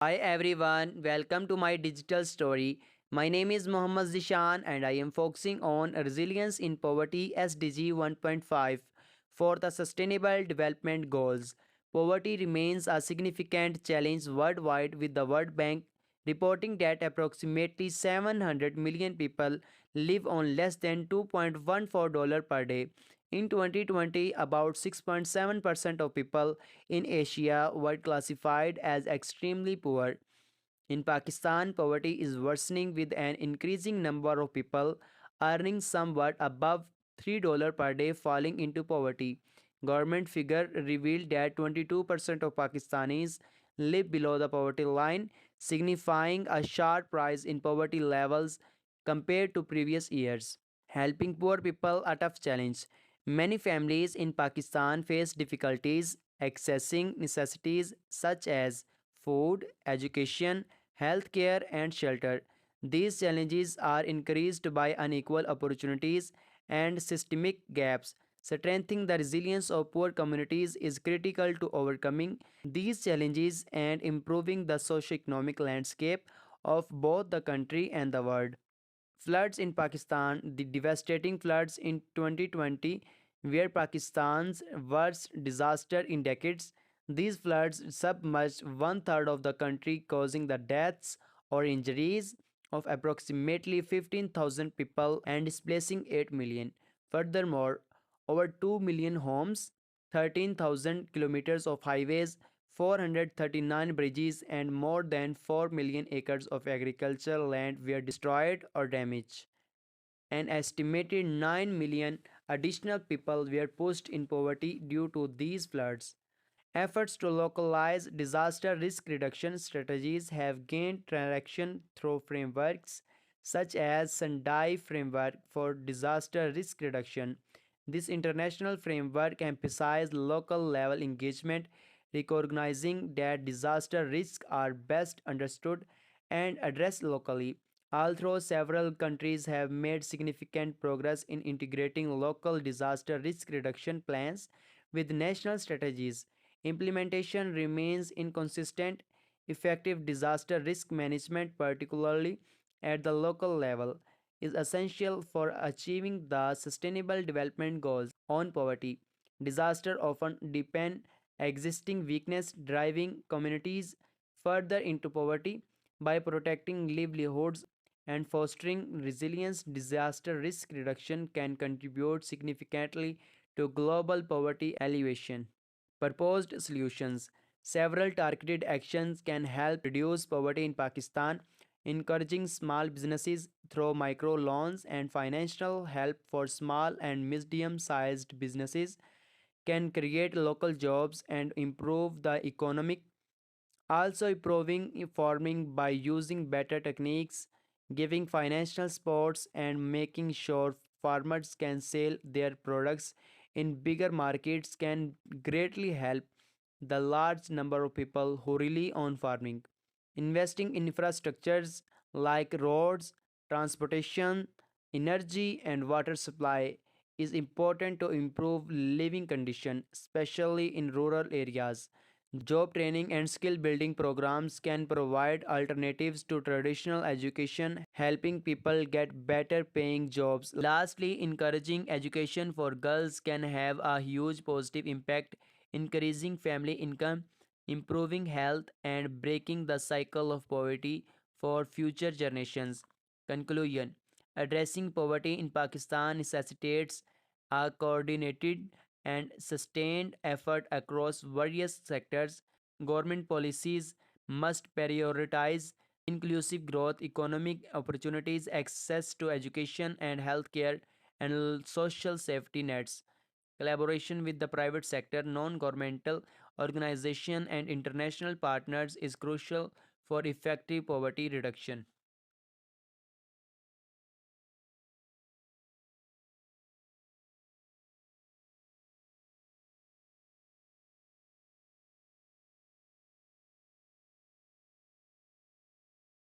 Hi everyone, welcome to my digital story. My name is Mohammad Zishan and I am focusing on resilience in poverty SDG 1.5 for the Sustainable Development Goals. Poverty remains a significant challenge worldwide, with the World Bank reporting that approximately 700 million people live on less than $2.14 per day. In 2020, about 6.7% of people in Asia were classified as extremely poor. In Pakistan, poverty is worsening, with an increasing number of people earning somewhat above $3 per day falling into poverty. Government figure revealed that 22% of Pakistanis live below the poverty line, signifying a sharp rise in poverty levels compared to previous years. Helping poor people a tough challenge. Many families in Pakistan face difficulties accessing necessities such as food, education, healthcare, and shelter. These challenges are increased by unequal opportunities and systemic gaps. Strengthening the resilience of poor communities is critical to overcoming these challenges and improving the socio-economic landscape of both the country and the world. Floods in Pakistan. The devastating floods in 2020 were Pakistan's worst disaster in decades. These floods submerged one third of the country, causing the deaths or injuries of approximately 15,000 people and displacing 8 million. Furthermore, over 2 million homes, 13,000 kilometers of highways, 439 bridges, and more than 4 million acres of agricultural land were destroyed or damaged. An estimated 9 million additional people were pushed in poverty due to these floods. Efforts to localize disaster risk reduction strategies have gained traction through frameworks such as Sendai Framework for Disaster Risk Reduction. This international framework emphasizes local level engagement, recognizing that disaster risks are best understood and addressed locally. Although several countries have made significant progress in integrating local disaster risk reduction plans with national strategies, implementation remains inconsistent. Effective disaster risk management, particularly at the local level, is essential for achieving the Sustainable Development Goals on poverty. Disaster often depend existing weakness, driving communities further into poverty. By protecting livelihoods and fostering resilience, disaster risk reduction can contribute significantly to global poverty alleviation. Proposed solutions. Several targeted actions can help reduce poverty in Pakistan, encouraging small businesses through micro loans and financial help for small and medium sized businesses can create local jobs and improve the economic. Also improving farming by using better techniques, giving financial supports, and making sure farmers can sell their products in bigger markets can greatly help the large number of people who rely on farming. Investing in infrastructures like roads, transportation, energy, and water supply is important to improve living conditions, especially in rural areas. Job training and skill building programs can provide alternatives to traditional education, helping people get better paying jobs. Lastly, encouraging education for girls can have a huge positive impact, increasing family income, improving health, and breaking the cycle of poverty for future generations. Conclusion. Addressing poverty in Pakistan necessitates a coordinated and sustained effort across various sectors. Government policies must prioritize inclusive growth, economic opportunities, access to education and healthcare, and social safety nets. Collaboration with the private sector, non governmental organizations, and international partners is crucial for effective poverty reduction.